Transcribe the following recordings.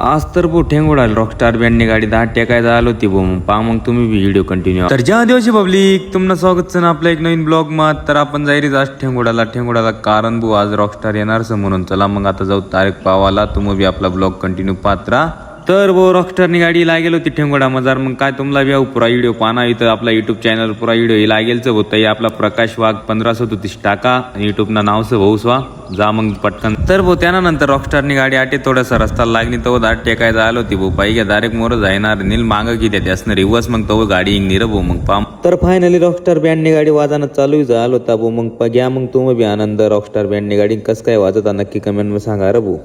आज तर भाऊ ठेंगोडाल रॉकस्टार बँडने गाडी 10 टेकायला आलो होती भाऊ. मग पहा मग तुम्ही व्हिडिओ कंटिन्यू. तर ज्या दिवशी पब्लिक तुमनं स्वागत ना आपल्या एक नवीन ब्लॉग मध्ये. तर आपण जाईरीच आज ठेंगोडाला कारण भाऊ आज रॉकस्टार येणार म्हणून. चला मग आता जाऊ तारीख पावाला. तुम्ही बी आपला ब्लॉग कंटिन्यू पाहत राहा. तर वो रॉकस्टारनी गाडी लागेल होती ठेंगोडा मजार. मग काय तुम्हाला बी पुरा व्हिडिओ पाहना. इथं आपला युट्यूब चॅनल पुरा व्हिडिओ लागेलच होतं. आपला प्रकाश वाघ 1537 टाका युट्यूब ना नाव भाऊ स्वा जा मग पटकन. तर भाऊ त्यानंतर रॉकस्टारनी गाडी आटे थोडासा रस्ता लागली तर दाट टेकायला आलो होती भाऊ. पाहिजे डायरेक्ट मोर जाणार नील मागं की त्या असणार रिवर्स मग तो गाडी इंगनी रे भाऊ. मग पाम तर फायनली रॉकस्टार बँडनी गाडी वाजानं चालू झालं होता भाऊ. मग घ्या मग तुम्ही बी आनंद. रॉकस्टार बँडनी गाडी कसं काय वाजता नक्की कमेंट मध्ये सांगा रे भाऊ.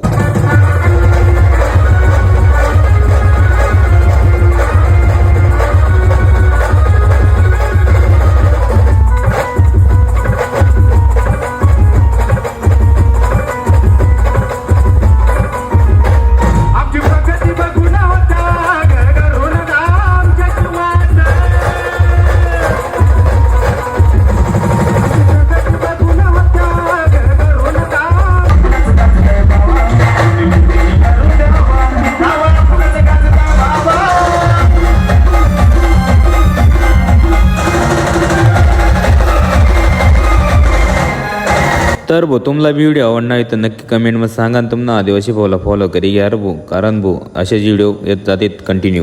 तर भाऊ तुम्हाला व्हिडिओ आवडणार तर नक्की कमेंट मध्ये सांगा. तुम्हाला आदिवासी भाऊला फॉलो करी घ्या रे भाऊ. कारण भाऊ असेच व्हिडिओ येत जातात कंटिन्यू.